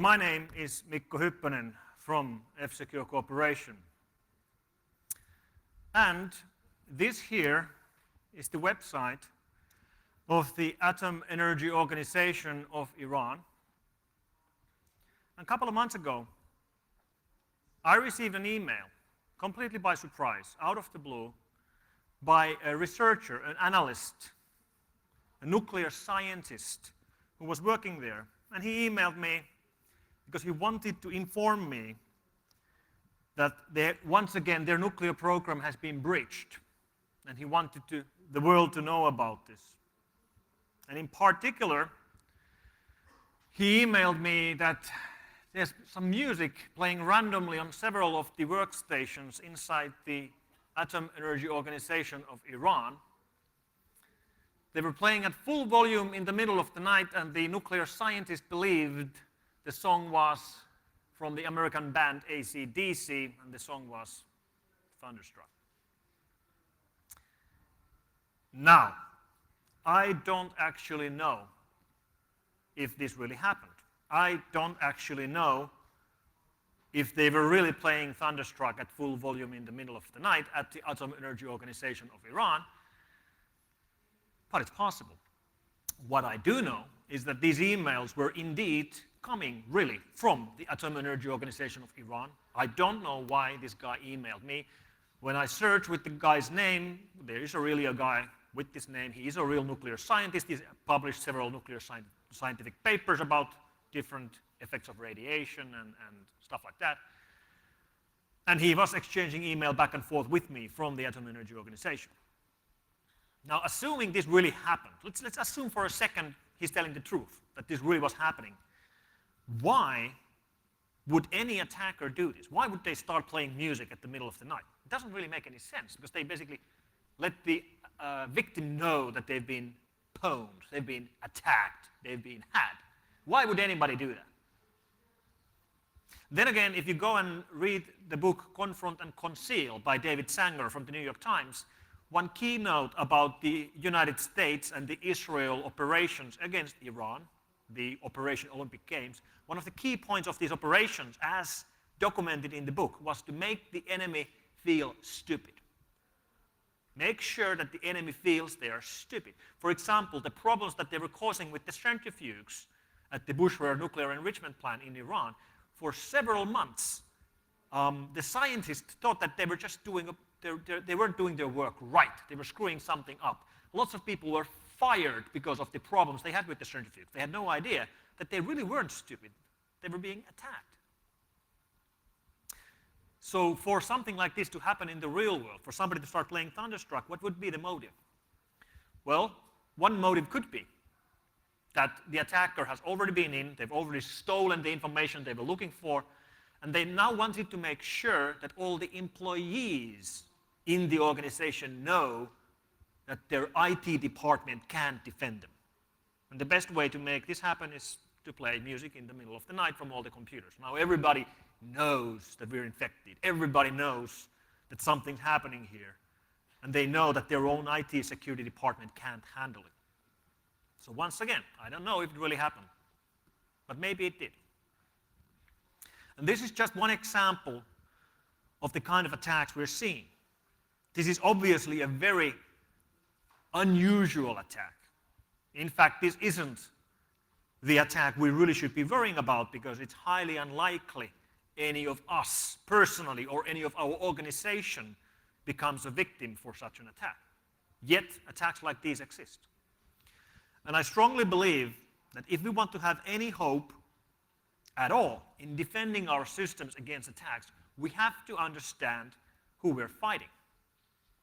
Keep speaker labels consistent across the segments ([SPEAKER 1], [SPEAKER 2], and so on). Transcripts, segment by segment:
[SPEAKER 1] my name is Mikko Hypponen from F-Secure Corporation. And this here is the website of the Atom Energy Organization of Iran. A couple of months ago, I received an email, completely by surprise, out of the blue, by a researcher, an analyst, a nuclear scientist who was working there. And he emailed me because he wanted to inform me that once again their nuclear program has been breached. And he wanted the world to know about this. And in particular, he emailed me that there's some music playing randomly on several of the workstations inside the Atom Energy Organization of Iran. They were playing at full volume in the middle of the night, and the nuclear scientist believed the song was from the American band AC/DC, and the song was Thunderstruck. Now, I don't actually know if this really happened. I don't actually know if they were really playing Thunderstruck at full volume in the middle of the night at the Atom Energy Organization of Iran, but it's possible. What I do know is that these emails were indeed coming really from the Atom Energy Organization of Iran. I don't know why this guy emailed me. When I search with the guy's name, there is really a guy with this name. He is a real nuclear scientist. He's published several nuclear scientific papers about different effects of radiation and stuff like that. And he was exchanging email back and forth with me from the Atom Energy Organization. Now, assuming this really happened, let's assume for a second he's telling the truth, that this really was happening. Why would any attacker do this? Why would they start playing music at the middle of the night? It doesn't really make any sense, because they basically let the victim know that they've been pwned, they've been attacked, they've been had. Why would anybody do that? Then again, if you go and read the book Confront and Conceal by David Sanger from the New York Times, one keynote about the United States and the Israel operations against Iran, the Operation Olympic Games, one of the key points of these operations, as documented in the book, was to make the enemy feel stupid. Make sure that the enemy feels they are stupid. For example, the problems that they were causing with the centrifuges at the Bushehr nuclear enrichment plant in Iran, for several months, the scientists thought that they were just they weren't doing their work right. They were screwing something up. Lots of people were fired because of the problems they had with the centrifuge. They had no idea that they really weren't stupid. They were being attacked. So for something like this to happen in the real world, for somebody to start playing Thunderstruck, what would be the motive? Well, one motive could be that the attacker has already been in, they've already stolen the information they were looking for, and they now wanted to make sure that all the employees in the organization know that their IT department can't defend them. And the best way to make this happen is to play music in the middle of the night from all the computers. Now everybody knows that we're infected. Everybody knows that something's happening here. And they know that their own IT security department can't handle it. So once again, I don't know if it really happened, but maybe it did. And this is just one example of the kind of attacks we're seeing. This is obviously a very unusual attack. In fact, this isn't the attack we really should be worrying about, because it's highly unlikely any of us personally or any of our organization becomes a victim for such an attack. Yet, attacks like these exist. And I strongly believe that if we want to have any hope at all in defending our systems against attacks, we have to understand who we're fighting.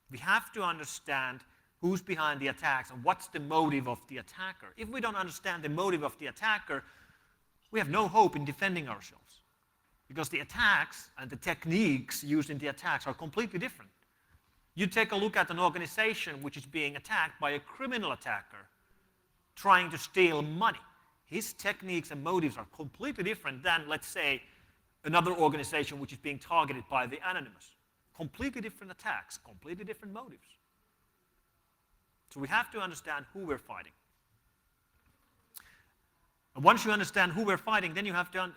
[SPEAKER 1] We have to understand who's behind the attacks and what's the motive of the attacker. If we don't understand the motive of the attacker, we have no hope in defending ourselves, because the attacks and the techniques used in the attacks are completely different. You take a look at an organization which is being attacked by a criminal attacker trying to steal money. His techniques and motives are completely different than, let's say, another organization which is being targeted by the anonymous. Completely different attacks, completely different motives. So we have to understand who we're fighting. And once you understand who we're fighting, then you have to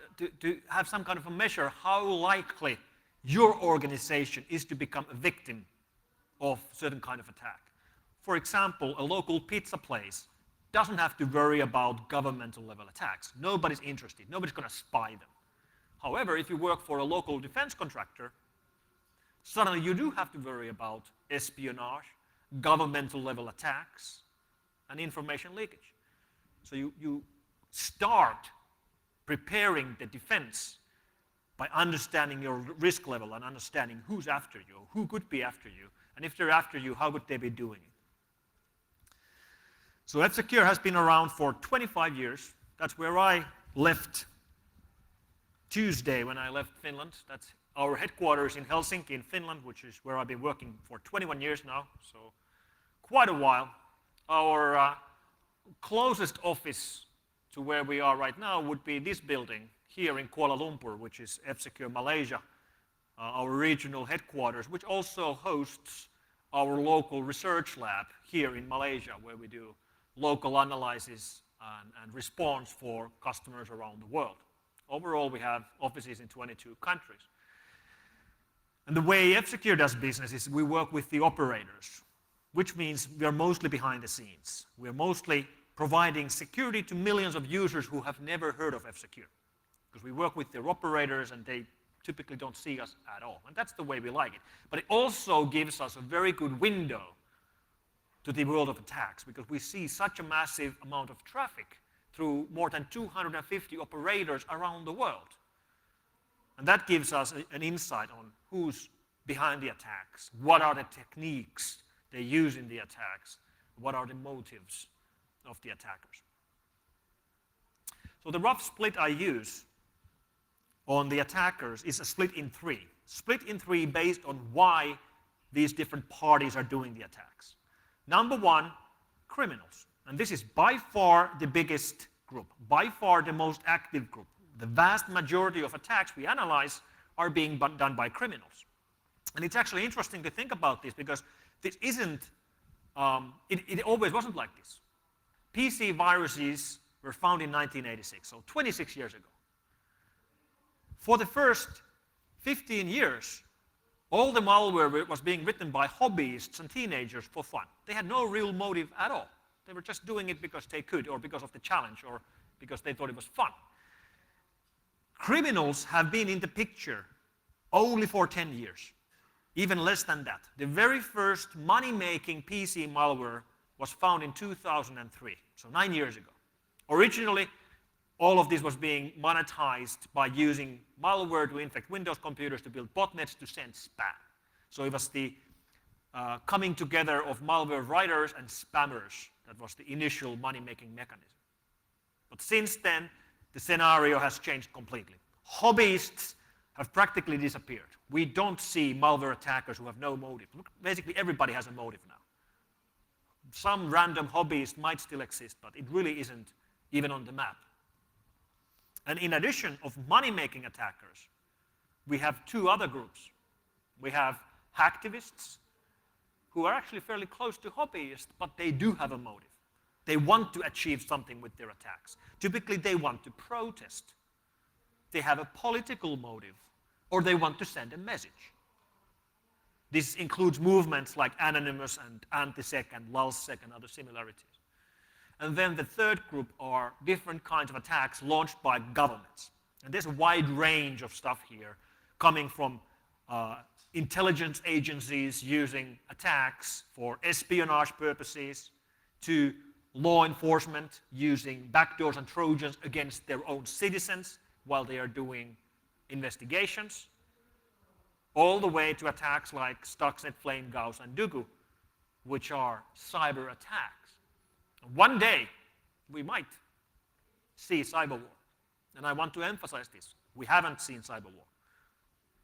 [SPEAKER 1] have some kind of a measure how likely your organization is to become a victim of certain kind of attack. For example, a local pizza place doesn't have to worry about governmental level attacks. Nobody's interested. Nobody's going to spy them. However, if you work for a local defense contractor, suddenly you do have to worry about espionage, governmental level attacks, and information leakage. So you start preparing the defense by understanding your risk level and understanding who's after you, who could be after you, and if they're after you, how would they be doing it. So F-Secure has been around for 25 years. That's where I left Tuesday when I left Finland. That's our headquarters in Helsinki in Finland, which is where I've been working for 21 years now, so quite a while. Our closest office to where we are right now would be this building here in Kuala Lumpur, which is F-Secure Malaysia, our regional headquarters, which also hosts our local research lab here in Malaysia, where we do local analysis and response for customers around the world. Overall, we have offices in 22 countries. And the way F-Secure does business is we work with the operators, which means we are mostly behind the scenes. We are mostly providing security to millions of users who have never heard of F-Secure, because we work with their operators and they typically don't see us at all. And that's the way we like it. But it also gives us a very good window to the world of attacks, because we see such a massive amount of traffic through more than 250 operators around the world. And that gives us an insight on who's behind the attacks, what are the techniques they use in the attacks, what are the motives of the attackers. So the rough split I use on the attackers is a split in three. Split in three based on why these different parties are doing the attacks. Number one, criminals. And this is by far the biggest group, by far the most active group. The vast majority of attacks we analyze are being done by criminals. And it's actually interesting to think about this, because this isn't, it always wasn't like this. PC viruses were found in 1986, so 26 years ago. For the first 15 years, all the malware was being written by hobbyists and teenagers for fun. They had no real motive at all. They were just doing it because they could, or because of the challenge, or because they thought it was fun. Criminals have been in the picture only for 10 years, even less than that. The very first money-making PC malware was found in 2003, so 9 years ago. Originally, all of this was being monetized by using malware to infect Windows computers, to build botnets, to send spam. So it was the coming together of malware writers and spammers that was the initial money-making mechanism. But since then, the scenario has changed completely. Hobbyists have practically disappeared. We don't see malware attackers who have no motive. Basically, everybody has a motive now. Some random hobbyist might still exist, but it really isn't even on the map. And in addition of money-making attackers, we have two other groups. We have hacktivists, who are actually fairly close to hobbyists, but they do have a motive. They want to achieve something with their attacks. Typically, they want to protest. They have a political motive, or they want to send a message. This includes movements like Anonymous and Antisec and LulzSec and other similarities. And then the third group are different kinds of attacks launched by governments. And there's a wide range of stuff here, coming from intelligence agencies using attacks for espionage purposes, to law enforcement using backdoors and Trojans against their own citizens while they are doing investigations, all the way to attacks like Stuxnet, FlameGauss, and Dugu, which are cyber attacks. One day, we might see cyber war. And I want to emphasize this. We haven't seen cyber war.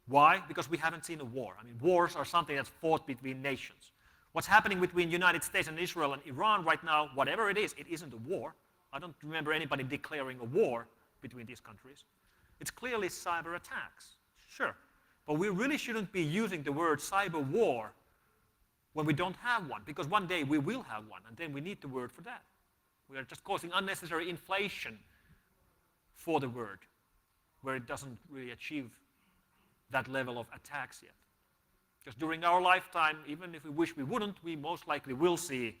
[SPEAKER 1] Why? Because we haven't seen a war. I mean, wars are something that's fought between nations. What's happening between the United States and Israel and Iran right now, whatever it isn't a war. I don't remember anybody declaring a war between these countries. It's clearly cyber attacks, sure. But we really shouldn't be using the word cyber war when we don't have one, because one day we will have one, and then we need the word for that. We are just causing unnecessary inflation for the word, where it doesn't really achieve that level of attacks yet. Because during our lifetime, even if we wish we wouldn't, we most likely will see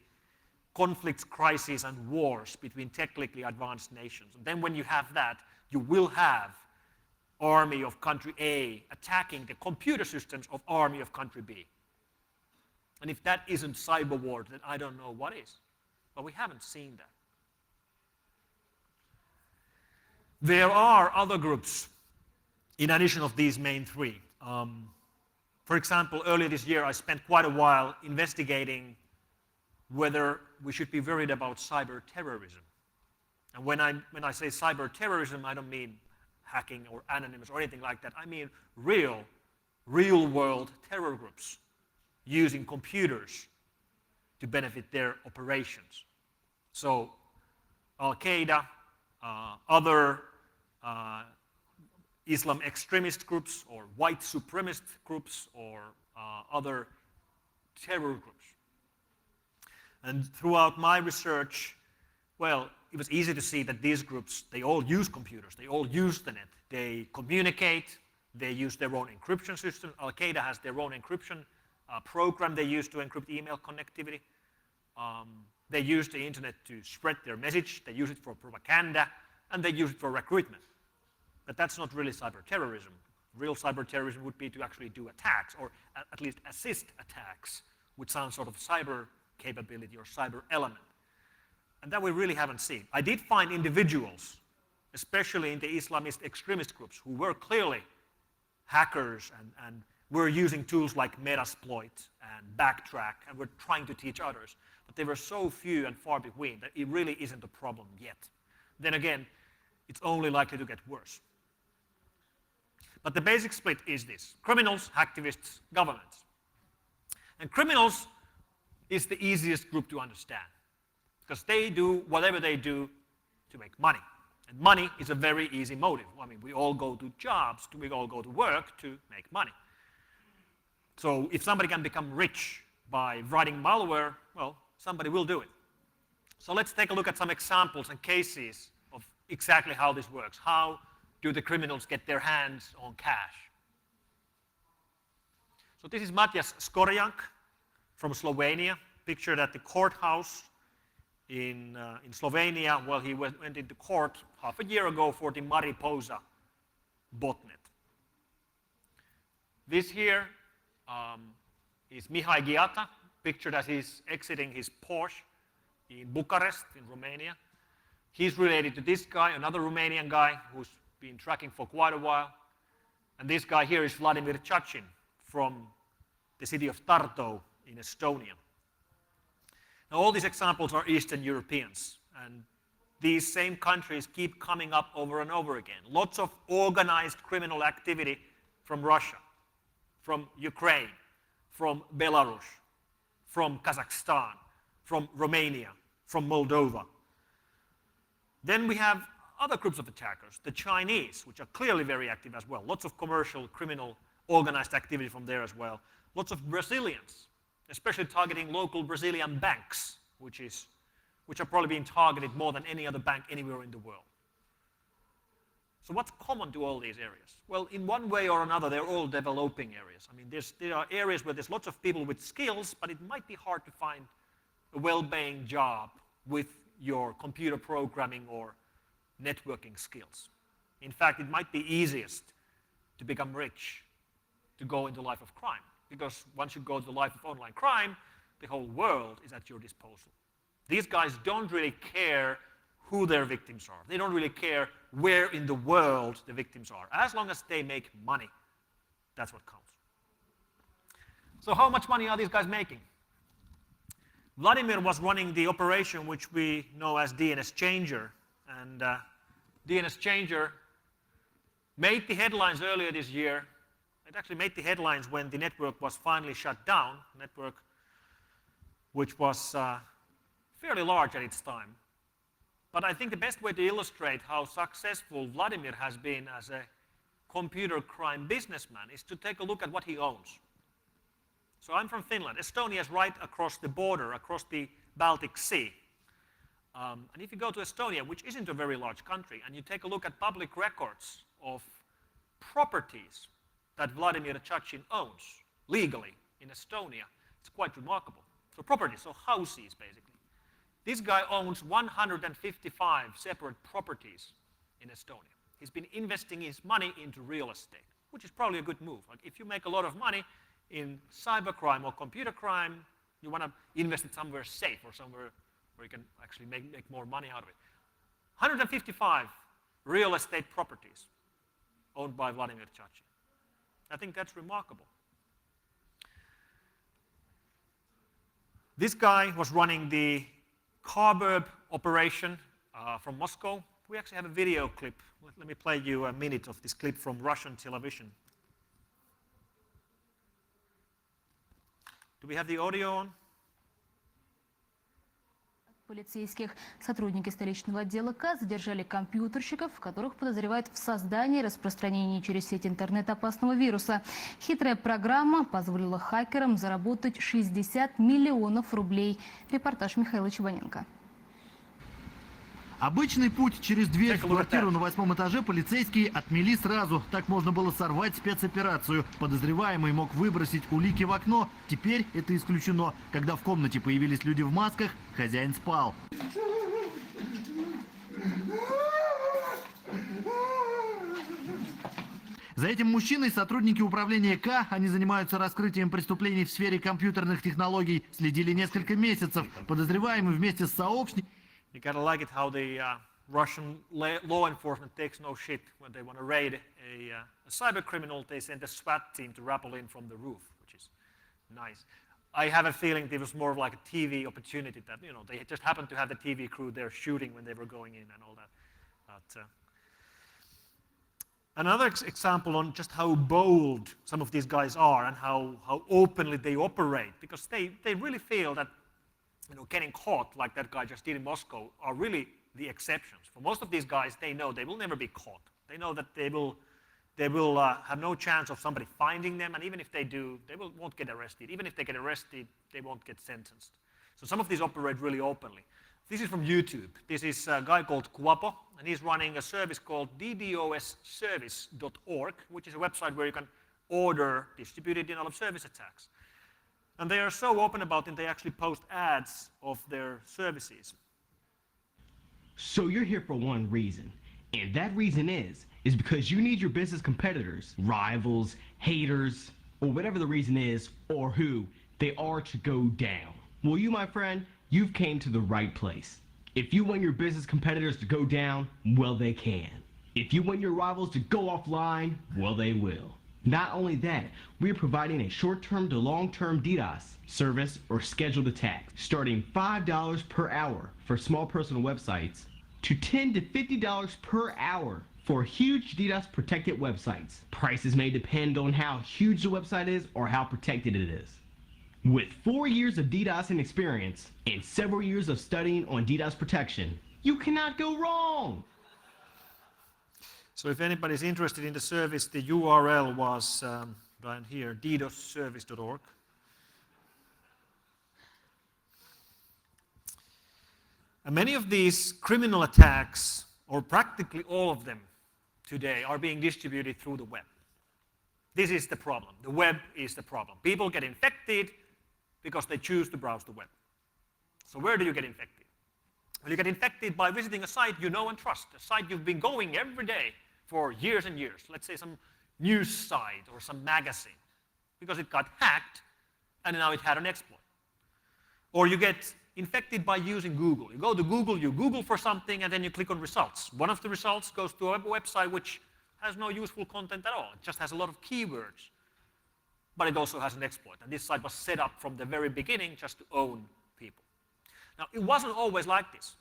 [SPEAKER 1] conflicts, crises, and wars between technically advanced nations. And then when you have that, you will have army of country A attacking the computer systems of army of country B. And if that isn't cyber war, then I don't know what is. But we haven't seen that. There are other groups in addition of these main three. For example, earlier this year I spent quite a while investigating whether we should be worried about cyber terrorism. And when I say cyber terrorism, I don't mean hacking or anonymous or anything like that. I mean real world terror groups using computers to benefit their operations. So Al-Qaeda, other Islam extremist groups or white supremacist groups or other terror groups. And throughout my research, well, it was easy to see that these groups, they all use computers, they all use the net. They communicate, they use their own encryption system. Al-Qaeda has their own encryption program they use to encrypt email connectivity. They use the internet to spread their message, they use it for propaganda, and they use it for recruitment. But that's not really cyber terrorism. Real cyber terrorism would be to actually do attacks, or at least assist attacks with some sort of cyber capability or cyber element. And that we really haven't seen. I did find individuals, especially in the Islamist extremist groups, who were clearly hackers and were using tools like Metasploit and Backtrack and were trying to teach others. But they were so few and far between that it really isn't a problem yet. Then again, it's only likely to get worse. But the basic split is this: criminals, hacktivists, governments. And criminals is the easiest group to understand because they do whatever they do to make money. And money is a very easy motive. I mean, we all go to jobs, we all go to work to make money. So if somebody can become rich by writing malware, well, somebody will do it. So let's take a look at some examples and cases of exactly how this works. How do the criminals get their hands on cash? So this is Matjas Skorjank from Slovenia, pictured at the courthouse in Slovenia while he went into court half a year ago for the Mariposa botnet. This here is Mihai Ghiata, pictured as he's exiting his Porsche in Bucharest, in Romania. He's related to this guy, another Romanian guy who's been tracking for quite a while. And this guy here is Vladimir Chachin from the city of Tartu in Estonia. Now, all these examples are Eastern Europeans, and these same countries keep coming up over and over again. Lots of organized criminal activity from Russia, from Ukraine, from Belarus, from Kazakhstan, from Romania, from Moldova. Then we have other groups of attackers, the Chinese, which are clearly very active as well. Lots of commercial, criminal, organized activity from there as well. Lots of Brazilians, especially targeting local Brazilian banks, which are probably being targeted more than any other bank anywhere in the world. So what's common to all these areas? Well, in one way or another, they're all developing areas. I mean, there are areas where there's lots of people with skills, but it might be hard to find a well-paying job with your computer programming or networking skills. In fact, it might be easiest to become rich, to go into the life of crime. Because once you go to the life of online crime, the whole world is at your disposal. These guys don't really care who their victims are. They don't really care where in the world the victims are. As long as they make money, that's what counts. So how much money are these guys making? Vladimir was running the operation which we know as DNS Changer. And DNS Changer made the headlines earlier this year. It actually made the headlines when the network was finally shut down, a network which was fairly large at its time. But I think the best way to illustrate how successful Vladimir has been as a computer crime businessman is to take a look at what he owns. So I'm from Finland. Estonia is right across the border, across the Baltic Sea. And if you go to Estonia, which isn't a very large country, and you take a look at public records of properties that Vladimir Chachin owns legally in Estonia, it's quite remarkable. So properties, so houses basically. This guy owns 155 separate properties in Estonia. He's been investing his money into real estate, which is probably a good move. Like if you make a lot of money in cybercrime or computer crime, you want to invest it somewhere safe or somewhere where you can actually make more money out of it. 155 real estate properties owned by Vladimir Chachin. I think that's remarkable. This guy was running the Carburb operation from Moscow. We actually have a video clip. Let me play you a minute of this clip from Russian television. Do we have the audio on?
[SPEAKER 2] Полицейских сотрудники столичного отдела К задержали компьютерщиков, которых подозревают в создании и распространении через сеть интернет опасного вируса. Хитрая программа позволила хакерам заработать 60 миллионов рублей. Репортаж Михаила Чебаненко.
[SPEAKER 3] Обычный путь через дверь в квартиру на 8-м этаже полицейские отмели сразу. Так можно было сорвать спецоперацию. Подозреваемый мог выбросить улики в окно. Теперь это исключено. Когда в комнате появились люди в масках, хозяин спал. За этим мужчиной сотрудники управления К, они занимаются раскрытием преступлений в сфере компьютерных технологий, следили несколько месяцев. Подозреваемый вместе с сообщниками...
[SPEAKER 1] You gotta like it how the Russian law enforcement takes no shit when they want to raid a cyber criminal. They send a SWAT team to rappel in from the roof, which is nice. I have a feeling it was more of like a TV opportunity that, you know, they just happened to have the TV crew there shooting when they were going in and all that. But, another example on just how bold some of these guys are and how openly they operate, because they really feel that, you know, getting caught like that guy just did in Moscow are really the exceptions. For most of these guys, they know they will never be caught. They know that they will have no chance of somebody finding them, and even if they do, they won't get arrested. Even if they get arrested, they won't get sentenced. So some of these operate really openly. This is from YouTube. This is a guy called Guapo, and he's running a service called ddosservice.org, which is a website where you can order distributed denial of service attacks. And they are so open about it, they actually post ads of their services.
[SPEAKER 4] So you're here for one reason, and that reason is because you need your business competitors, rivals, haters, or whatever the reason is, or who they are to go down. Well, you, my friend, you've came to the right place. If you want your business competitors to go down, well, they can. If you want your rivals to go offline, well, they will. Not only that, we are providing a short-term to long-term DDoS service or scheduled attack, starting $5 per hour for small personal websites to $10 to $50 per hour for huge DDoS protected websites. Prices may depend on how huge the website is or how protected it is. With 4 years of DDoSing experience and several years of studying on DDoS protection, you cannot go wrong.
[SPEAKER 1] So if anybody's interested in the service, the URL was down here, ddosservice.org. And many of these criminal attacks, or practically all of them today, are being distributed through the web. This is the problem. The web is the problem. People get infected because they choose to browse the web. So where do you get infected? Well, you get infected by visiting a site you know and trust, a site you've been going every day for years and years. Let's say some news site or some magazine, because it got hacked and now it had an exploit. Or you get infected by using Google. You go to Google, you Google for something, and then you click on results. One of the results goes to a website which has no useful content at all. It just has a lot of keywords. But it also has an exploit. And this site was set up from the very beginning just to own people. Now, it wasn't always like this.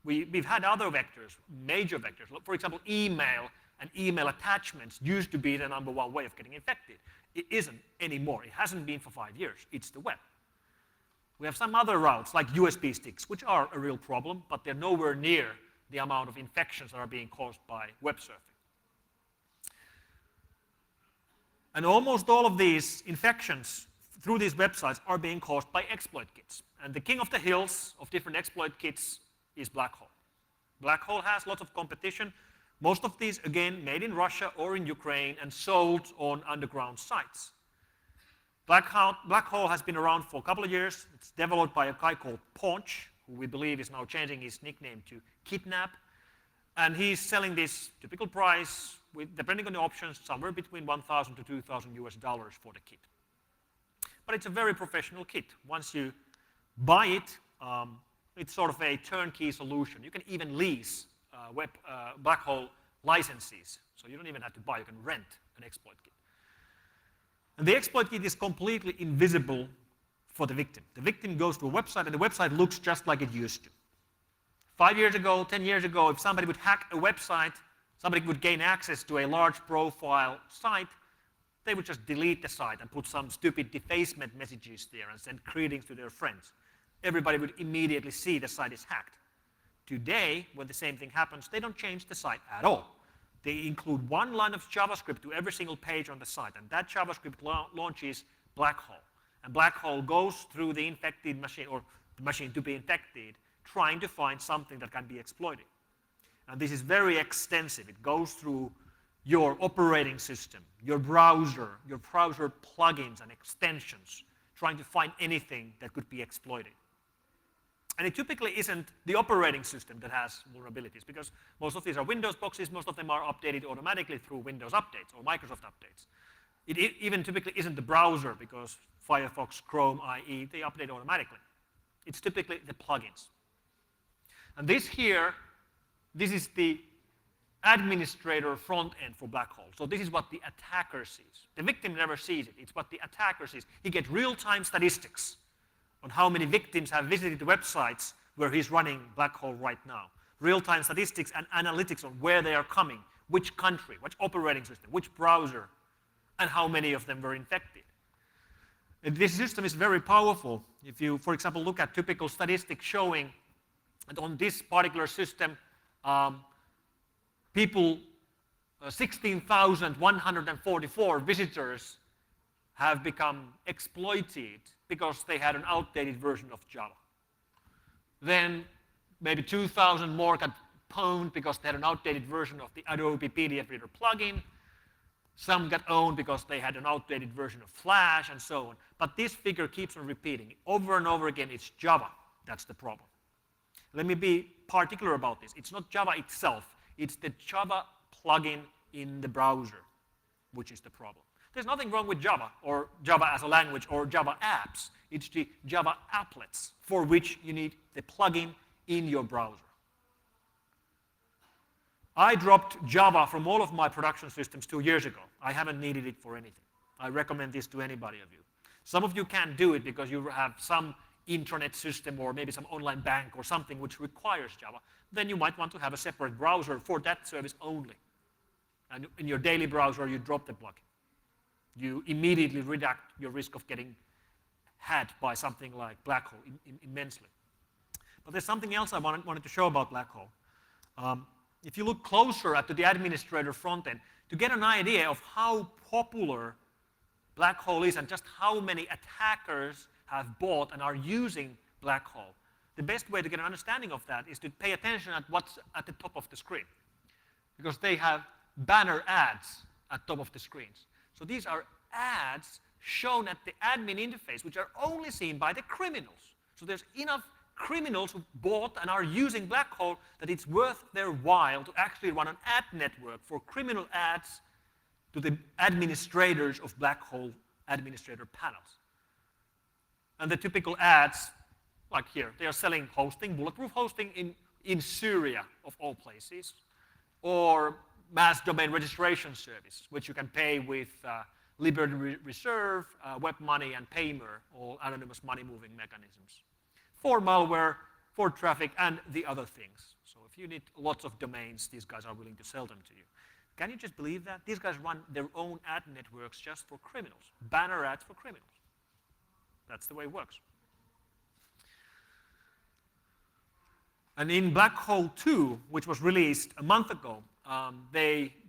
[SPEAKER 1] We've had other vectors, major vectors. For example, email and email attachments used to be the #1 way of getting infected. It isn't anymore. It hasn't been for 5 years. It's the web. We have some other routes, like USB sticks, which are a real problem, but they're nowhere near the amount of infections that are being caused by web surfing. And almost all of these infections through these websites are being caused by exploit kits. And the king of the hills of different exploit kits is Black Hole. Black Hole has lots of competition. Most of these, again, made in Russia or in Ukraine and sold on underground sites. Black Hole has been around for a couple of years. It's developed by a guy called Paunch, who we believe is now changing his nickname to Kidnap. And he's selling this typical price, with, depending on the options, somewhere between $1,000 to $2,000 US for the kit. But it's a very professional kit. Once you buy it, it's sort of a turnkey solution. You can even lease Black Hole licenses. So you don't even have to buy, you can rent an exploit kit. And the exploit kit is completely invisible for the victim. The victim goes to a website, and the website looks just like it used to. 5 years ago, 10 years ago, if somebody would hack a website, somebody would gain access to a large profile site, they would just delete the site and put some stupid defacement messages there and send greetings to their friends. Everybody would immediately see the site is hacked. Today, when the same thing happens, they don't change the site at all. They include one line of JavaScript to every single page on the site, and that JavaScript launches Black Hole. And Black Hole goes through the infected machine, or the machine to be infected, trying to find something that can be exploited. And this is very extensive. It goes through your operating system, your browser plugins and extensions, trying to find anything that could be exploited. And it typically isn't the operating system that has vulnerabilities, because most of these are Windows boxes, most of them are updated automatically through Windows updates or Microsoft updates. It even typically isn't the browser, because Firefox, Chrome, IE, they update automatically. It's typically the plugins. And this here, this is the administrator front end for Black Hole. So this is what the attacker sees. The victim never sees it. It's what the attacker sees. He gets real-time statistics on how many victims have visited the websites where he's running Black Hole right now. Real-time statistics and analytics on where they are coming, which country, which operating system, which browser, and how many of them were infected. And this system is very powerful. If you, for example, look at typical statistics showing that on this particular system, 16,144 visitors have become exploited because they had an outdated version of Java. Then maybe 2,000 more got pwned because they had an outdated version of the Adobe PDF Reader plugin. Some got owned because they had an outdated version of Flash, and so on. But this figure keeps on repeating. Over and over again, it's Java that's the problem. Let me be particular about this. It's not Java itself. It's the Java plugin in the browser, which is the problem. There's nothing wrong with Java, or Java as a language, or Java apps. It's the Java applets for which you need the plugin in your browser. I dropped Java from all of my production systems 2 years ago. I haven't needed it for anything. I recommend this to anybody of you. Some of you can't do it because you have some intranet system or maybe some online bank or something which requires Java. Then you might want to have a separate browser for that service only. And in your daily browser, you drop the plugin. You immediately reduce your risk of getting hacked by something like Black Hole immensely. But there's something else I wanted to show about Black Hole. If you look closer at the administrator front end, to get an idea of how popular Black Hole is and just how many attackers have bought and are using Black Hole, the best way to get an understanding of that is to pay attention at what's at the top of the screen. Because they have banner ads at top of the screens. So these are ads shown at the admin interface, which are only seen by the criminals. So there's enough criminals who bought and are using Black Hole that it's worth their while to actually run an ad network for criminal ads to the administrators of Black Hole administrator panels. And the typical ads, like here, they are selling hosting, bulletproof hosting in Syria, of all places, or mass domain registration service, which you can pay with Liberty Reserve, WebMoney, and Paymer, all anonymous money-moving mechanisms, for malware, for traffic, and the other things. So if you need lots of domains, these guys are willing to sell them to you. Can you just believe that? These guys run their own ad networks just for criminals, banner ads for criminals. That's the way it works. And in Black Hole 2, which was released a month ago,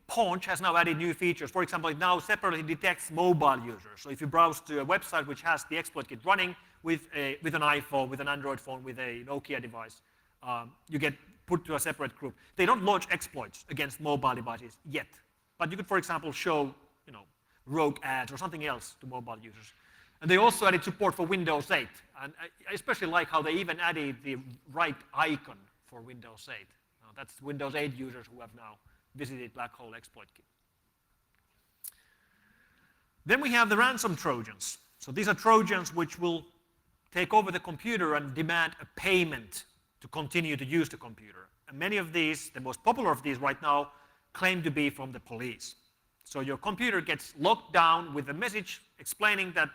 [SPEAKER 1] Paunch has now added new features. For example, it now separately detects mobile users. So if you browse to a website which has the exploit kit running with an iPhone, with an Android phone, with a Nokia device, you get put to a separate group. They don't launch exploits against mobile devices yet. But you could, for example, show rogue ads or something else to mobile users. And they also added support for Windows 8. And I especially like how they even added the right icon for Windows 8. That's Windows 8 users who have now visited Black Hole Exploit Kit. Then we have the ransom Trojans. So these are Trojans which will take over the computer and demand a payment to continue to use the computer. And many of these, the most popular of these right now, claim to be from the police. So your computer gets locked down with a message explaining that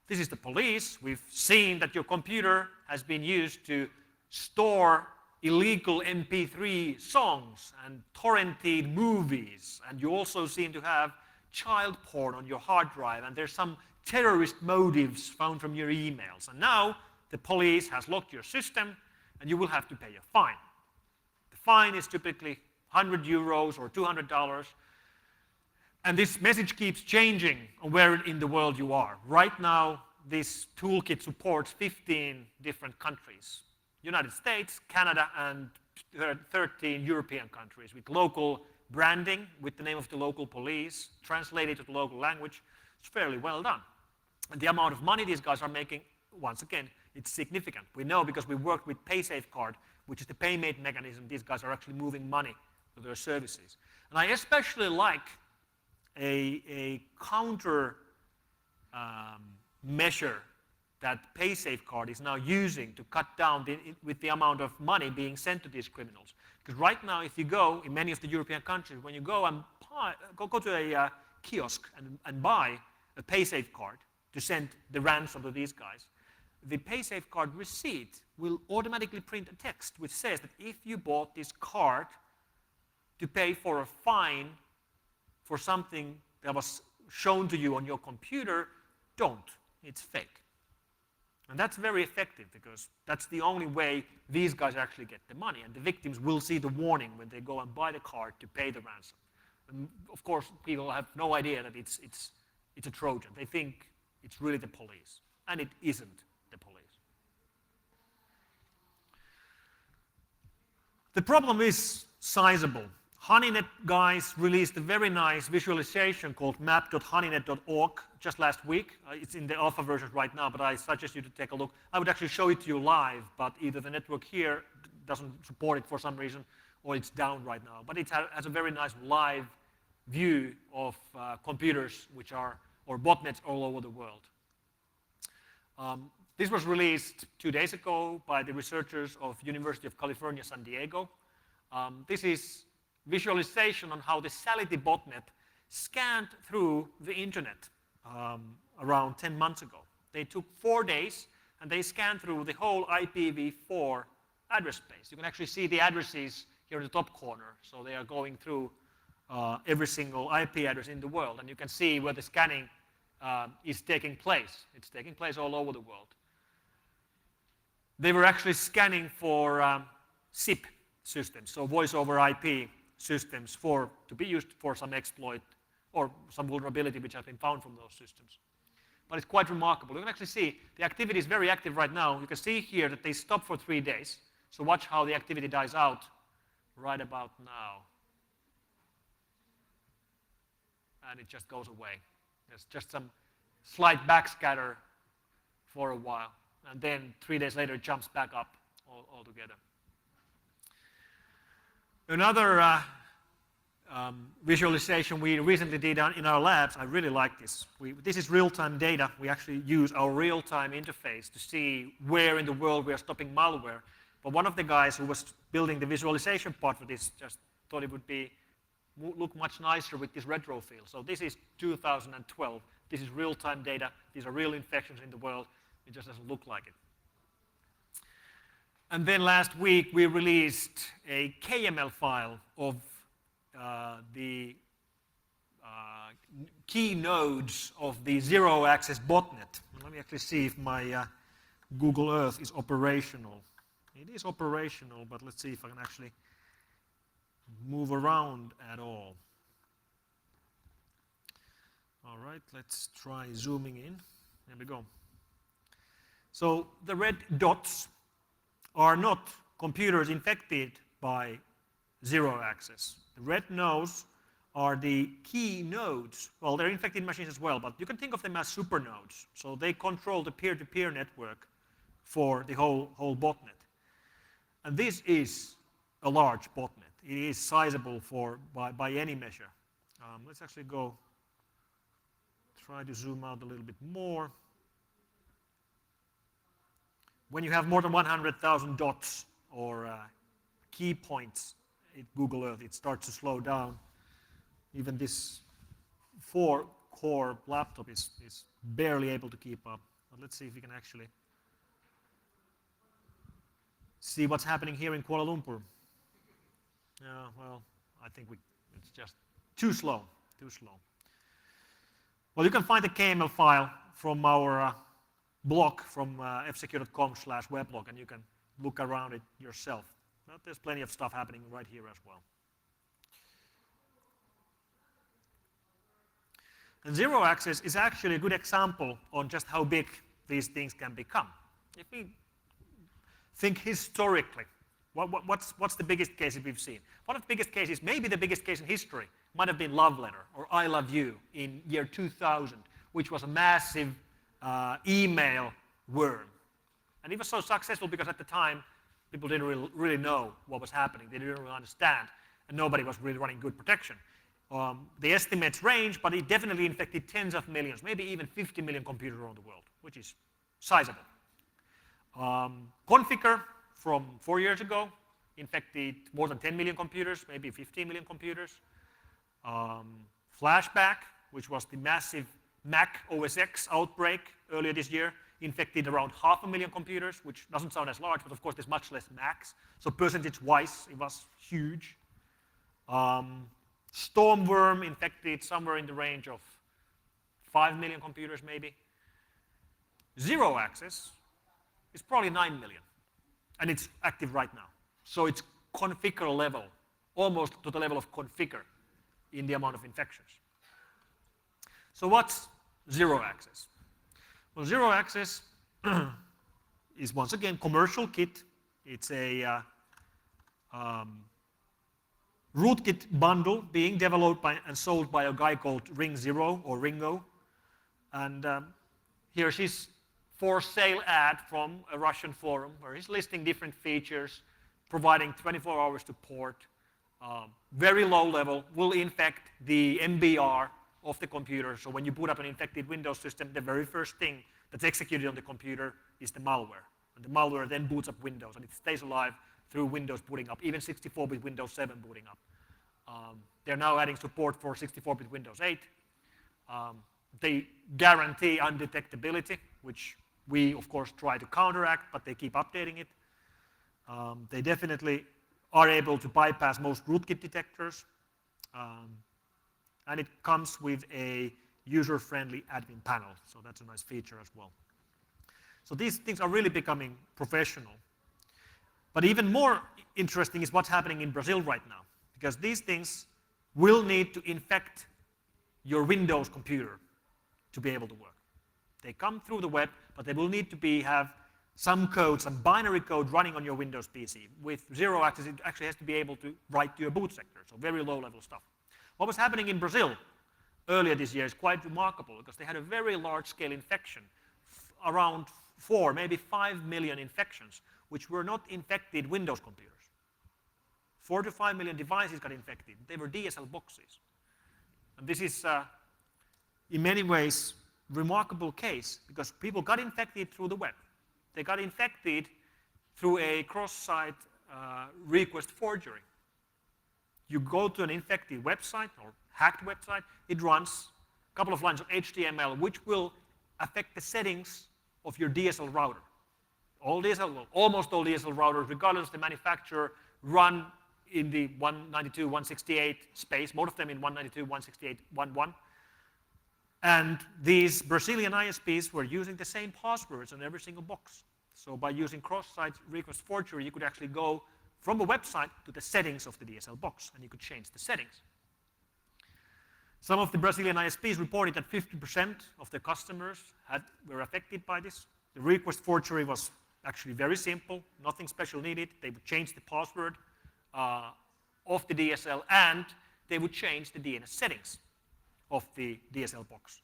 [SPEAKER 1] this is the police. We've seen that your computer has been used to store illegal MP3 songs and torrented movies. And you also seem to have child porn on your hard drive. And there's some terrorist motives found from your emails. And now the police has locked your system and you will have to pay a fine. The fine is typically 100 euros or $200. And this message keeps changing on where in the world you are. Right now, this toolkit supports 15 different countries. United States, Canada, and 13 European countries with local branding, with the name of the local police, translated to the local language. It's fairly well done. And the amount of money these guys are making, once again, it's significant. We know because we worked with PaySafeCard, which is the payment mechanism. These guys are actually moving money to their services. And I especially like a counter measure that PaySafeCard is now using to cut down with the amount of money being sent to these criminals. Because right now, if you go in many of the European countries, when you go and go to a kiosk and buy a PaySafeCard to send the ransom to these guys, the PaySafeCard receipt will automatically print a text which says that if you bought this card to pay for a fine for something that was shown to you on your computer, don't. It's fake. And that's very effective because that's the only way these guys actually get the money. And the victims will see the warning when they go and buy the card to pay the ransom. And of course, people have no idea that it's a Trojan. They think it's really the police. And it isn't the police. The problem is sizable. Honeynet guys released a very nice visualization called map.honeynet.org just last week. It's in the alpha version right now, but I suggest you to take a look. I would actually show it to you live, but either the network here doesn't support it for some reason, or it's down right now. But it has a very nice live view of computers which are, or botnets all over the world. This was released 2 days ago by the researchers of University of California, San Diego. This is visualization on how the Sality botnet scanned through the internet around 10 months ago. They took 4 days and they scanned through the whole IPv4 address space. You can actually see the addresses here in the top corner. So they are going through every single IP address in the world. And you can see where the scanning is taking place. It's taking place all over the world. They were actually scanning for SIP systems, so voice over IP systems to be used for some exploit or some vulnerability which has been found from those systems. But it's quite remarkable. You can actually see the activity is very active right now. You can see here that they stopped for 3 days. So watch how the activity dies out right about now. And it just goes away. There's just some slight backscatter for a while. And then 3 days later, it jumps back up altogether. Another visualization we recently did in our labs, I really like this. This is real-time data. We actually use our real-time interface to see where in the world we are stopping malware. But one of the guys who was building the visualization part for this just thought it would look much nicer with this retro feel. So this is 2012. This is real-time data. These are real infections in the world. It just doesn't look like it. And then last week, we released a KML file of the key nodes of the zero-access botnet. Let me actually see if my Google Earth is operational. It is operational, but let's see if I can actually move around at all. All right, let's try zooming in. There we go. So the red dots are not computers infected by zero access. The red nodes are the key nodes. Well, they're infected machines as well, but you can think of them as supernodes. So they control the peer-to-peer network for the whole botnet. And this is a large botnet. It is sizable by any measure. Let's actually try to zoom out a little bit more. When you have more than 100,000 dots or key points in Google Earth, it starts to slow down. Even this 4-core laptop is barely able to keep up. But let's see if we can actually see what's happening here in Kuala Lumpur. Yeah, well, I think it's just too slow. Well, you can find the KML file from our blog from fsecure.com/weblog, and you can look around it yourself. But there's plenty of stuff happening right here as well. And zero access is actually a good example on just how big these things can become. If we think historically, what's the biggest case we've seen? One of the biggest cases, maybe the biggest case in history, might have been Love Letter or I Love You in year 2000, which was a massive email worm. And it was so successful because at the time, people didn't really know what was happening. They didn't really understand, and nobody was really running good protection. The estimates range, but it definitely infected tens of millions, maybe even 50 million computers around the world, which is sizable. Configure from 4 years ago infected more than 10 million computers, maybe 15 million computers. Flashback, which was the massive Mac OS X outbreak earlier this year, infected around 500,000 computers, which doesn't sound as large, but of course there's much less Macs. So percentage-wise, it was huge. Stormworm infected somewhere in the range of 5 million computers, maybe. Zero access is probably 9 million, and it's active right now. So it's configure level, almost to the level of configure in the amount of infections. So what's zero access? Well, zero access is once again commercial kit. It's a rootkit bundle being developed and sold by a guy called Ring Zero or Ringo. And here's his for sale ad from a Russian forum where he's listing different features, providing 24 hours support, very low level, will infect the MBR of the computer. So when you boot up an infected Windows system, the very first thing that's executed on the computer is the malware. And the malware then boots up Windows, and it stays alive through Windows booting up, even 64-bit Windows 7 booting up. They're now adding support for 64-bit Windows 8. They guarantee undetectability, which we, of course, try to counteract, but they keep updating it. They definitely are able to bypass most rootkit detectors. And it comes with a user-friendly admin panel, so that's a nice feature as well. So these things are really becoming professional. But even more interesting is what's happening in Brazil right now, because these things will need to infect your Windows computer to be able to work. They come through the web, but they will need to have some code, some binary code running on your Windows PC. With zero access, it actually has to be able to write to your boot sector, so very low-level stuff. What was happening in Brazil earlier this year is quite remarkable because they had a very large-scale infection, around 4, maybe 5 million infections, which were not infected Windows computers. 4 to 5 million devices got infected. They were DSL boxes. And this is, in many ways, a remarkable case because people got infected through the web. They got infected through a cross-site request forgery. You go to an infected website or hacked website, it runs a couple of lines of HTML, which will affect the settings of your DSL router. Almost all DSL routers, regardless of the manufacturer, run in the 192.168 space, most of them in 192.168.1.1. And these Brazilian ISPs were using the same passwords on every single box. So by using cross-site request forgery, you could actually go from a website to the settings of the DSL box, and you could change the settings. Some of the Brazilian ISPs reported that 50% of their customers were affected by this. The request forgery was Actually very simple, nothing special needed. They would change the password of the DSL, and they would change the DNS settings of the DSL box.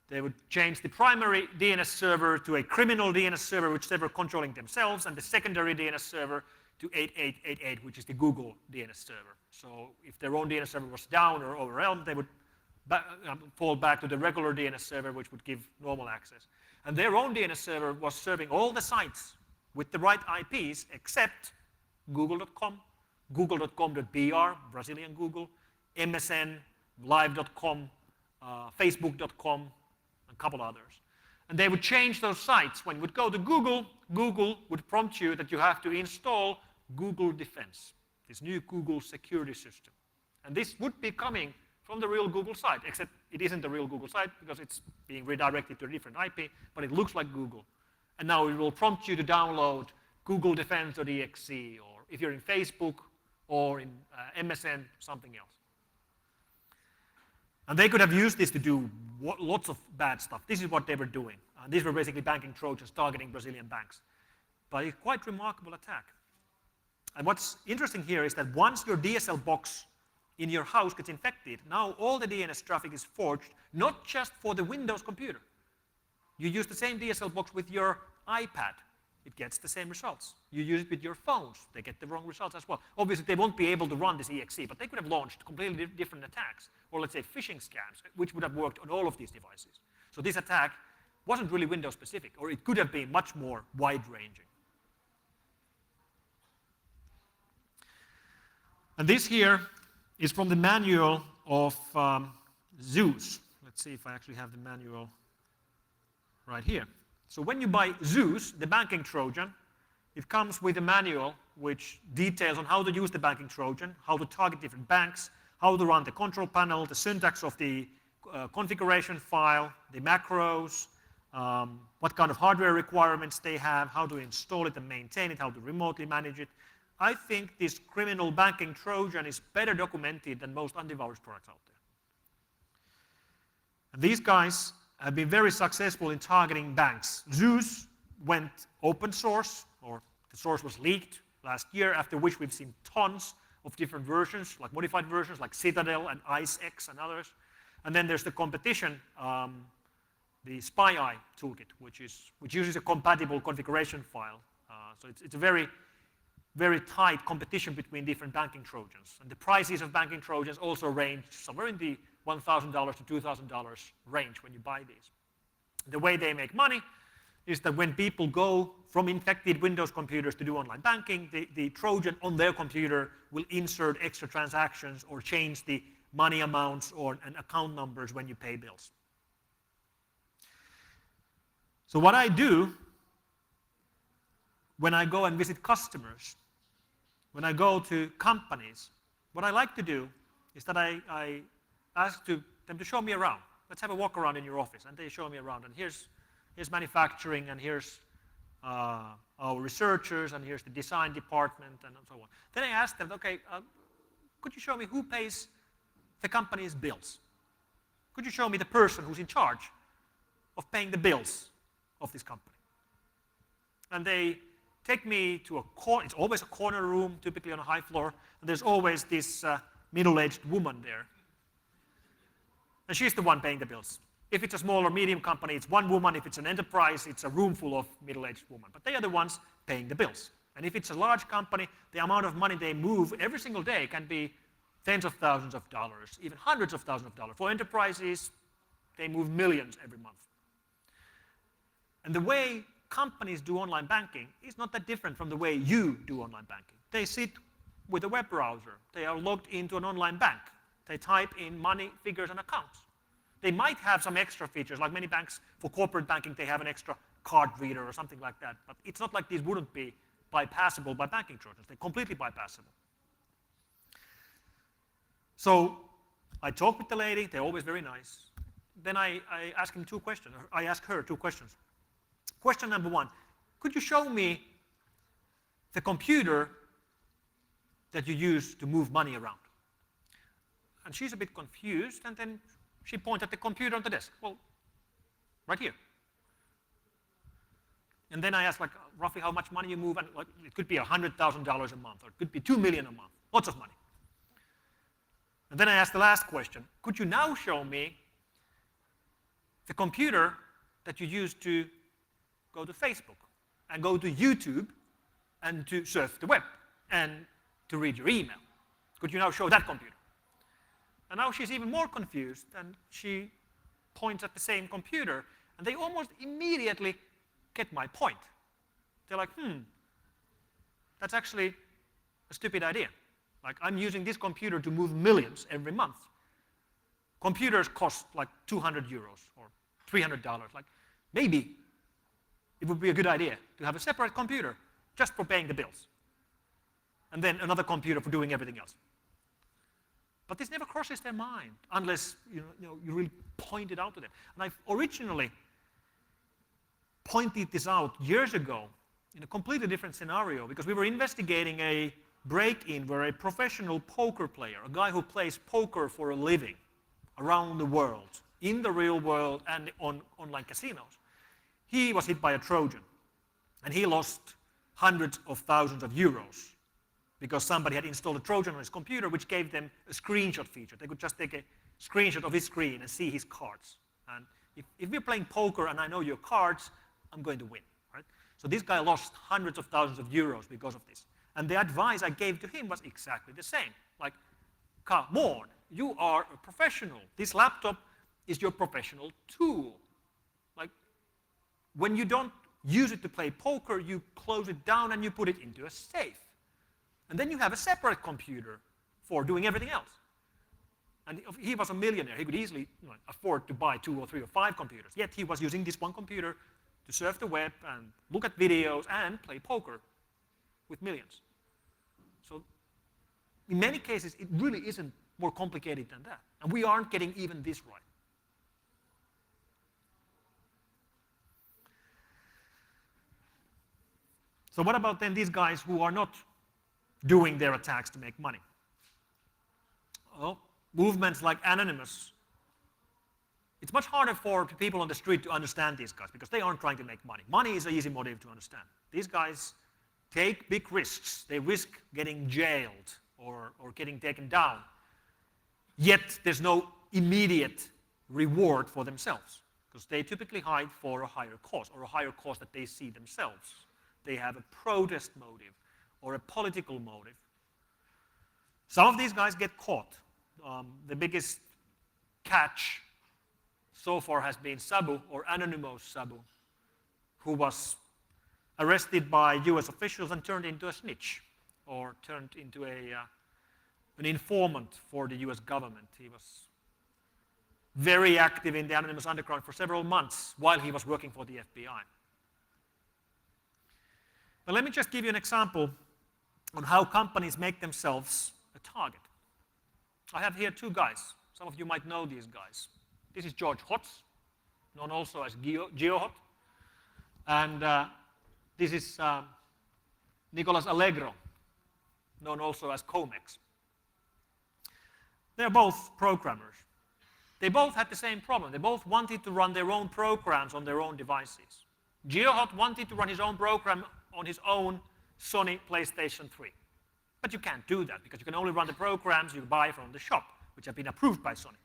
[SPEAKER 1] They would change the primary DNS server to a criminal DNS server, which they were controlling themselves, and the secondary DNS server to 8888, which is the Google DNS server. So if their own DNS server was down or overwhelmed, they would fall back to the regular DNS server, which would give normal access. And their own DNS server was serving all the sites with the right IPs except google.com, google.com.br, Brazilian Google, MSN, live.com, facebook.com, a couple others. And they would change those sites. When you would go to Google, Google would prompt you that you have to install Google Defense, this new Google security system. And this would be coming from the real Google site, except it isn't the real Google site because it's being redirected to a different IP, but it looks like Google. And now it will prompt you to download Google Defense.exe, or if you're in Facebook or in MSN, something else. And they could have used this to do lots of bad stuff. This is what they were doing. These were basically banking Trojans targeting Brazilian banks. But a quite remarkable attack. And what's interesting here is that once your DSL box in your house gets infected, now all the DNS traffic is forged, not just for the Windows computer. You use the same DSL box with your iPad. It gets the same results. You use it with your phones. They get the wrong results as well. Obviously, they won't be able to run this exe, but they could have launched completely different attacks, or let's say phishing scams, which would have worked on all of these devices. So this attack wasn't really Windows specific, or it could have been much more wide-ranging. And this here is from the manual of Zeus. Let's see if I actually have the manual right here. So when you buy Zeus, the banking Trojan, it comes with a manual which details on how to use the banking Trojan, how to target different banks, how to run the control panel, the syntax of the configuration file, the macros, what kind of hardware requirements they have, how to install it and maintain it, how to remotely manage it. I think this criminal banking Trojan is better documented than most antivirus products out there. And these guys have been very successful in targeting banks. Zeus went open source, or the source was leaked last year, after which we've seen tons of different versions, like modified versions, like Citadel and IceX and others. And then there's the competition, the SpyEye toolkit, which uses a compatible configuration file. So it's a very, very tight competition between different banking Trojans. And the prices of banking Trojans also range somewhere in the $1,000 to $2,000 range when you buy these. The way they make money is that when people go from infected Windows computers to do online banking, the Trojan on their computer will insert extra transactions or change the money amounts and account numbers when you pay bills. So what I do when I go and visit customers, when I go to companies, what I like to do is that I ask them to show me around. Let's have a walk around in your office, and they show me around. And here's manufacturing, and here's our researchers, and here's the design department, and so on. Then I ask them, okay, could you show me who pays the company's bills? Could you show me the person who's in charge of paying the bills of this company? And they take me to a corner. It's always a corner room, typically on a high floor, and there's always this middle-aged woman there. And she's the one paying the bills. If it's a small or medium company, it's one woman. If it's an enterprise, it's a room full of middle-aged women. But they are the ones paying the bills. And if it's a large company, the amount of money they move every single day can be tens of thousands of dollars, even hundreds of thousands of dollars. For enterprises, they move millions every month. And the way companies do online banking is not that different from the way you do online banking. They sit with a web browser. They are logged into an online bank. They type in money, figures, and accounts. They might have some extra features, like many banks, for corporate banking, they have an extra card reader or something like that. But it's not like these wouldn't be bypassable by banking Trojans. They're completely bypassable. So I talk with the lady. They're always very nice. Then I ask him two questions. I ask her two questions. Question number one, could you show me the computer that you use to move money around? And she's a bit confused, and then she points at the computer on the desk. Well, right here. And then I asked, like, roughly how much money you move, and like, it could be $100,000 a month, or it could be $2 million a month, lots of money. And then I asked the last question, could you now show me the computer that you use to go to Facebook, and go to YouTube, and to surf the web, and to read your email? Could you now show that computer? And now she's even more confused, and she points at the same computer, and they almost immediately get my point. They're like, that's actually a stupid idea. Like, I'm using this computer to move millions every month. Computers cost like 200 euros or $300. Like, maybe it would be a good idea to have a separate computer just for paying the bills, and then another computer for doing everything else. But this never crosses their mind unless you really point it out to them. And I originally pointed this out years ago in a completely different scenario, because we were investigating a break-in where a professional poker player, a guy who plays poker for a living around the world, in the real world and on online casinos, he was hit by a Trojan, and he lost hundreds of thousands of euros because somebody had installed a Trojan on his computer, which gave them a screenshot feature. They could just take a screenshot of his screen and see his cards. And if we're playing poker and I know your cards, I'm going to win, right? So this guy lost hundreds of thousands of euros because of this. And the advice I gave to him was exactly the same. Like, come on, you are a professional. This laptop is your professional tool. Like, when you don't use it to play poker, you close it down and you put it into a safe. And then you have a separate computer for doing everything else. And if he was a millionaire, he could easily afford to buy 2 or 3 or 5 computers. Yet he was using this one computer to surf the web and look at videos and play poker with millions. So in many cases, it really isn't more complicated than that. And we aren't getting even this right. So what about then these guys who are not doing their attacks to make money? Well, movements like Anonymous, it's much harder for people on the street to understand these guys because they aren't trying to make money. Money is an easy motive to understand. These guys take big risks. They risk getting jailed or getting taken down. Yet there's no immediate reward for themselves because they typically hide for a higher cause or a higher cause that they see themselves. They have a protest motive or a political motive. Some of these guys get caught. The biggest catch so far has been Sabu, or Anonymous Sabu, who was arrested by US officials and turned into a snitch, or turned into an informant for the US government. He was very active in the Anonymous underground for several months while he was working for the FBI. But let me just give you an example on how companies make themselves a target. I have here 2 guys. Some of you might know these guys. This is George Hotz, known also as GeoHot. And this is Nicolas Allegro, known also as Comex. They're both programmers. They both had the same problem. They both wanted to run their own programs on their own devices. GeoHot wanted to run his own program on his own Sony PlayStation 3. But you can't do that because you can only run the programs you buy from the shop, which have been approved by Sony.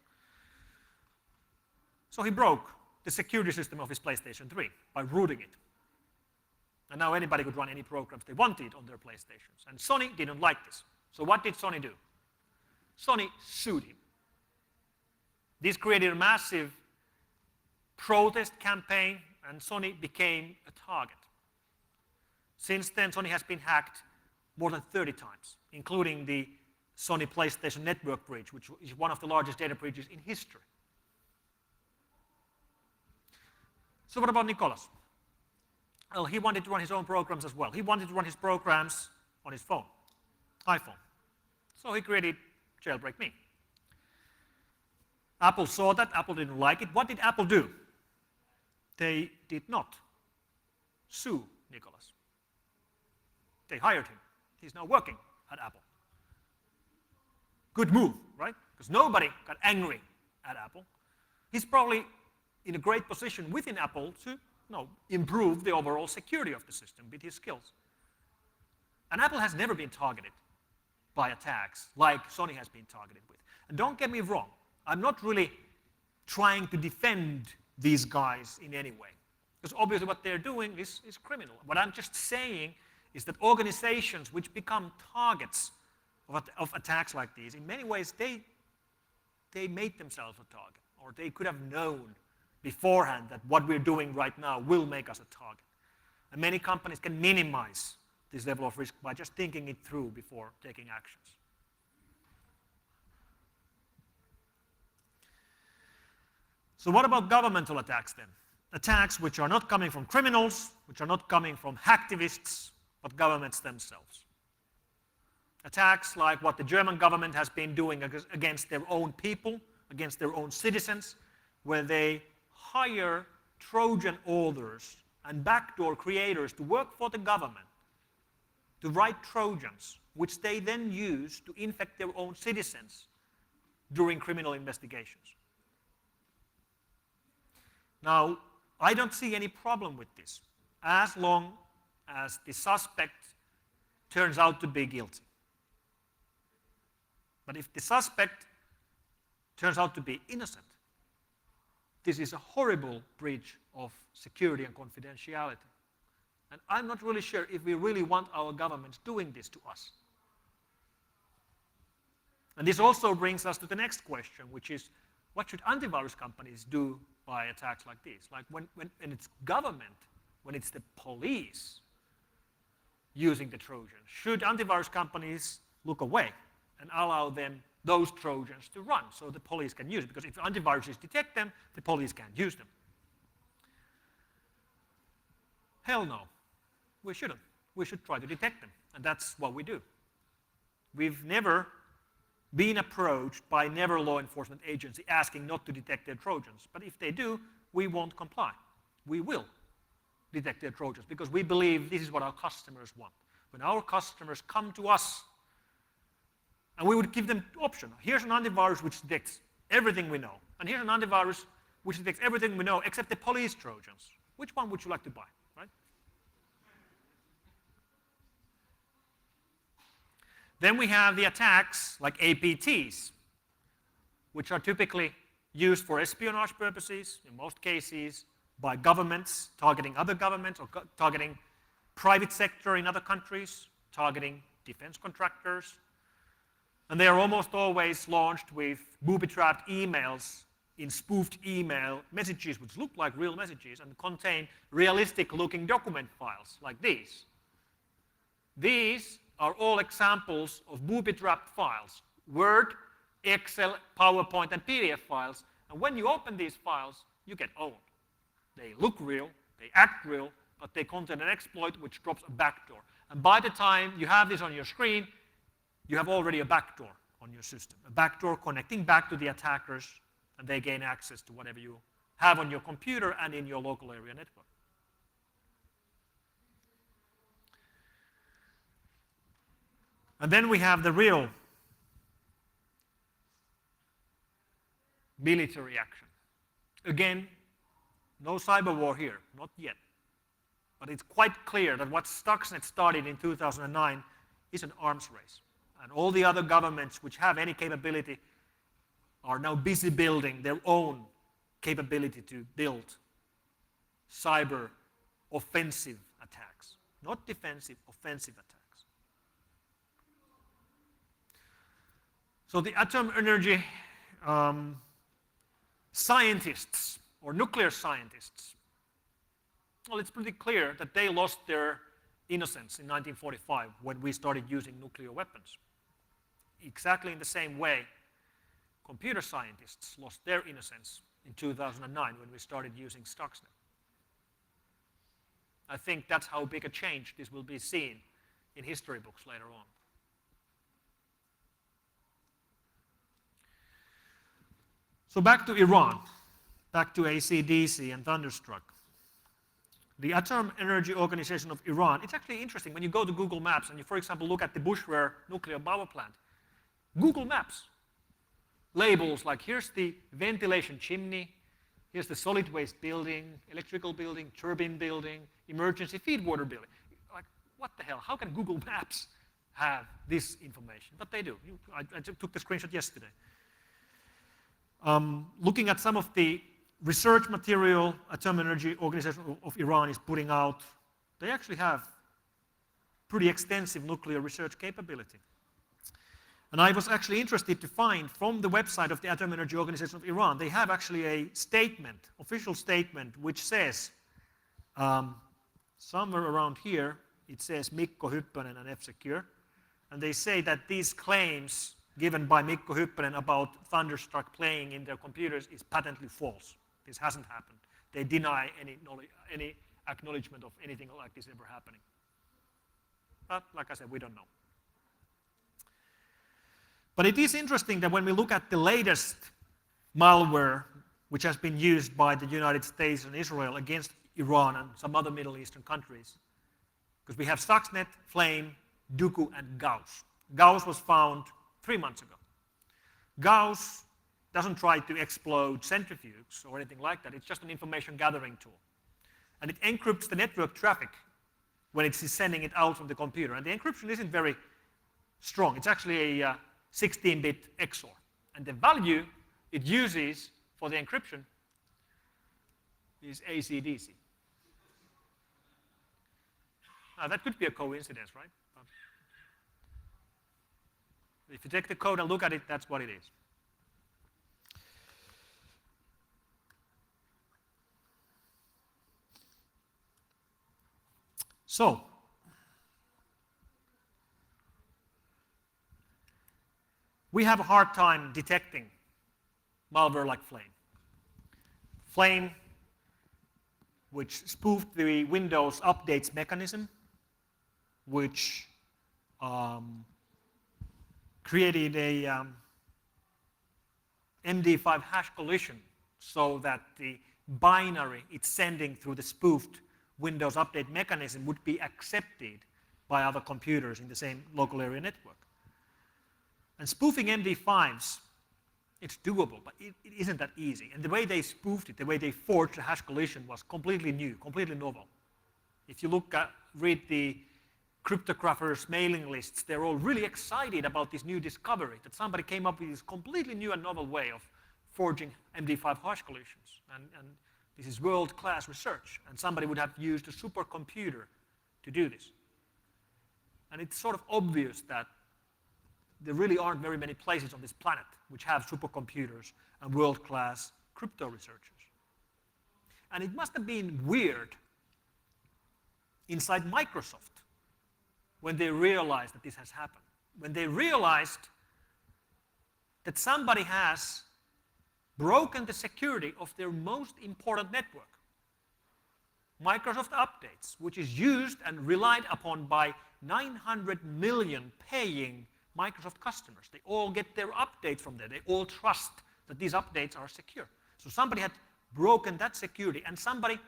[SPEAKER 1] So he broke the security system of his PlayStation 3 by rooting it. And now anybody could run any programs they wanted on their PlayStations. And Sony didn't like this. So what did Sony do? Sony sued him. This created a massive protest campaign, and Sony became a target. Since then, Sony has been hacked more than 30 times, including the Sony PlayStation Network breach, which is one of the largest data breaches in history. So what about Nicolas? Well, he wanted to run his own programs as well. He wanted to run his programs on his phone, iPhone. So he created Jailbreak Me. Apple saw that. Apple didn't like it. What did Apple do? They did not sue Nicolas. They hired him. He's now working at Apple. Good move, right? Because nobody got angry at Apple. He's probably in a great position within Apple to improve the overall security of the system with his skills. And Apple has never been targeted by attacks like Sony has been targeted with. And don't get me wrong, I'm not really trying to defend these guys in any way. Because obviously what they're doing is criminal. What I'm just saying is that organizations which become targets of attacks like these, in many ways they made themselves a target, or they could have known beforehand that what we're doing right now will make us a target. And many companies can minimize this level of risk by just thinking it through before taking actions. So what about governmental attacks then? Attacks which are not coming from criminals, which are not coming from hacktivists, but governments themselves. Attacks like what the German government has been doing against their own people, against their own citizens, where they hire Trojan authors and backdoor creators to work for the government, to write Trojans, which they then use to infect their own citizens during criminal investigations. Now, I don't see any problem with this, as long as the suspect turns out to be guilty. But if the suspect turns out to be innocent, this is a horrible breach of security and confidentiality. And I'm not really sure if we really want our governments doing this to us. And this also brings us to the next question, which is, what should antivirus companies do by attacks like these? Like when it's government, when it's the police using the Trojans, should antivirus companies look away and allow them those Trojans to run so the police can use it? Because if antiviruses detect them, the police can't use them. Hell no, we shouldn't. We should try to detect them, and that's what we do. We've never been approached by never law enforcement agency asking not to detect their Trojans. But if they do, we won't comply. We will detect their Trojans because we believe this is what our customers want. When our customers come to us, and we would give them the option. Here's an antivirus which detects everything we know. And here's an antivirus which detects everything we know except the police Trojans. Which one would you like to buy, right? Then we have the attacks like APTs, which are typically used for espionage purposes, in most cases by governments, targeting other governments, or targeting private sector in other countries, targeting defense contractors. And they are almost always launched with booby-trapped emails in spoofed email messages which look like real messages and contain realistic-looking document files like these. These are all examples of booby-trapped files, Word, Excel, PowerPoint, and PDF files. And when you open these files, you get owned. They look real, they act real, but they contain an exploit which drops a backdoor. And by the time you have this on your screen, you have already a backdoor on your system, a backdoor connecting back to the attackers, and they gain access to whatever you have on your computer and in your local area network. And then we have the real military action. Again, no cyber war here, not yet. But it's quite clear that what Stuxnet started in 2009 is an arms race. And all the other governments which have any capability are now busy building their own capability to build cyber offensive attacks. Not defensive, offensive attacks. So the atom energy scientists, or nuclear scientists, well, it's pretty clear that they lost their innocence in 1945 when we started using nuclear weapons. Exactly in the same way, computer scientists lost their innocence in 2009 when we started using Stuxnet. I think that's how big a change this will be seen in history books later on. So back to Iran, back to AC/DC and Thunderstruck. The Atomic Energy Organization of Iran, it's actually interesting when you go to Google Maps and you, for example, look at the Bushehr nuclear power plant. Google Maps labels like, here's the ventilation chimney, Here's the solid waste building, electrical building, turbine building, emergency feed water building. Like, what the hell? How can Google Maps have this information? But they do. I took the screenshot yesterday. Looking at some of the research material Atomic Energy Organization of Iran is putting out, they actually have pretty extensive nuclear research capability. And I was actually interested to find from the website of the Atomic Energy Organization of Iran, they have actually a statement, official statement, which says, somewhere around here, it says Mikko, Hypponen, and F-Secure. And they say that these claims given by Mikko, Hypponen about Thunderstruck playing in their computers is patently false. This hasn't happened. They deny any acknowledgement of anything like this ever happening. But like I said, we don't know. But it is interesting that when we look at the latest malware which has been used by the United States and Israel against Iran and some other Middle Eastern countries, because we have Stuxnet, Flame, Duku, and Gauss. Gauss was found 3 months ago. Gauss doesn't try to explode centrifuges or anything like that. It's just an information gathering tool. And it encrypts the network traffic when it's sending it out from the computer. And the encryption isn't very strong. It's actually a 16-bit XOR. And the value it uses for the encryption is AC/DC. Now, that could be a coincidence, right? If you take the code and look at it, that's what it is. So, we have a hard time detecting malware like Flame. Flame, which spoofed the Windows updates mechanism, which created a MD5 hash collision so that the binary it's sending through the spoofed Windows update mechanism would be accepted by other computers in the same local area network. And spoofing MD5s, it's doable, but it isn't that easy. And the way they spoofed it, the way they forged the hash collision was completely new, completely novel. If you read the cryptographers' mailing lists, they're all really excited about this new discovery, that somebody came up with this completely new and novel way of forging MD5 hash collisions. And this is world-class research, and somebody would have used a supercomputer to do this. And it's sort of obvious that there really aren't very many places on this planet which have supercomputers and world-class crypto researchers. And it must have been weird inside Microsoft when they realized that this has happened. When they realized that somebody has broken the security of their most important network. Microsoft Updates, which is used and relied upon by 900 million paying Microsoft customers. They all get their updates from there. They all trust that these updates are secure. So somebody had broken that security, and somebody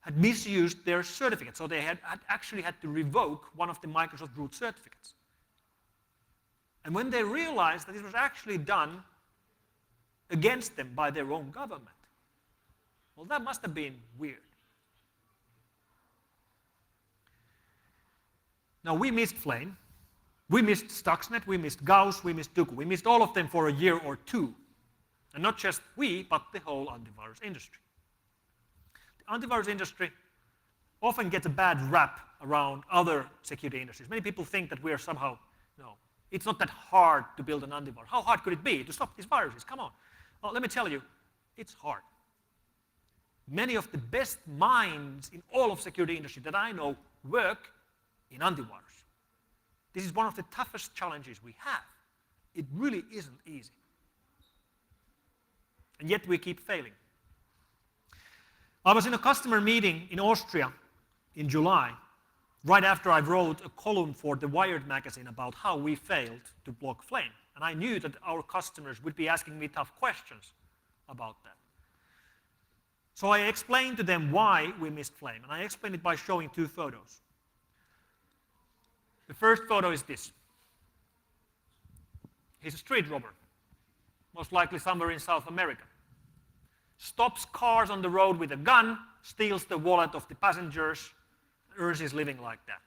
[SPEAKER 1] had misused their certificate. So they had actually had to revoke one of the Microsoft root certificates. And when they realized that this was actually done against them by their own government, well, that must have been weird. Now, we missed Flame. We missed Stuxnet, we missed Gauss, we missed Duku. We missed all of them for a year or two. And not just we, but the whole antivirus industry. The antivirus industry often gets a bad rap around other security industries. Many people think that we are somehow, no, it's not that hard to build an antivirus. How hard could it be to stop these viruses? Come on. Well, let me tell you, it's hard. Many of the best minds in all of security industry that I know work in antivirus. This is one of the toughest challenges we have. It really isn't easy. And yet we keep failing. I was in a customer meeting in Austria in July, right after I wrote a column for the Wired magazine about how we failed to block Flame. And I knew that our customers would be asking me tough questions about that. So I explained to them why we missed Flame, and I explained it by showing two photos. The first photo is this. He's a street robber, most likely somewhere in South America. stops cars on the road with a gun, steals the wallet of the passengers, earns his living like that.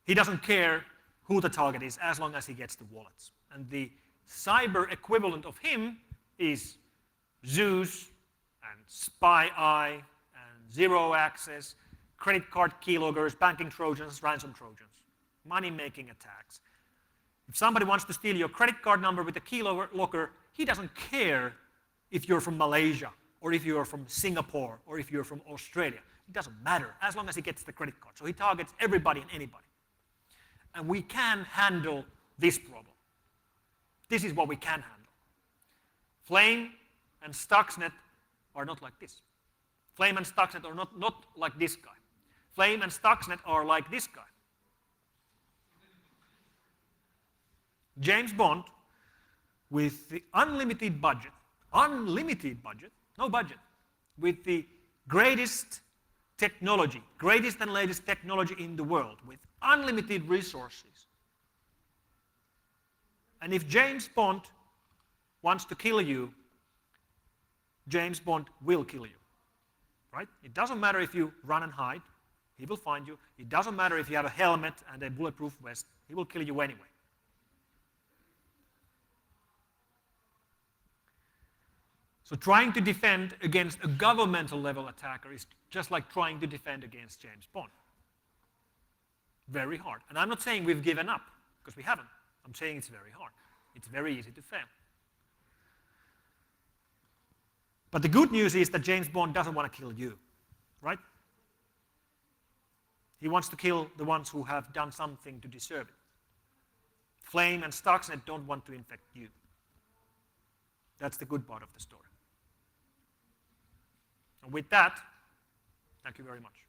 [SPEAKER 1] He doesn't care who the target is as long as he gets the wallets. And the cyber equivalent of him is Zeus and Spy Eye and Zero Access, credit card keyloggers, banking Trojans, ransom Trojans, money-making attacks. If somebody wants to steal your credit card number with a keylogger, he doesn't care if you're from Malaysia or if you're from Singapore or if you're from Australia. It doesn't matter as long as he gets the credit card. So he targets everybody and anybody. And we can handle this problem. This is what we can handle. Flame and Stuxnet are not like this. Flame and Stuxnet are not like this guy. Flame and Stuxnet are like this guy. James Bond, with the unlimited budget, no budget, with the greatest technology, greatest and latest technology in the world, with unlimited resources. And if James Bond wants to kill you, James Bond will kill you, right? It doesn't matter if you run and hide, he will find you. It doesn't matter if you have a helmet and a bulletproof vest, he will kill you anyway. So trying to defend against a governmental level attacker is just like trying to defend against James Bond. Very hard. And I'm not saying we've given up, because we haven't. I'm saying it's very hard. It's very easy to fail. But the good news is that James Bond doesn't want to kill you, right? He wants to kill the ones who have done something to deserve it. Flame and Stuxnet don't want to infect you. That's the good part of the story. And with that, thank you very much.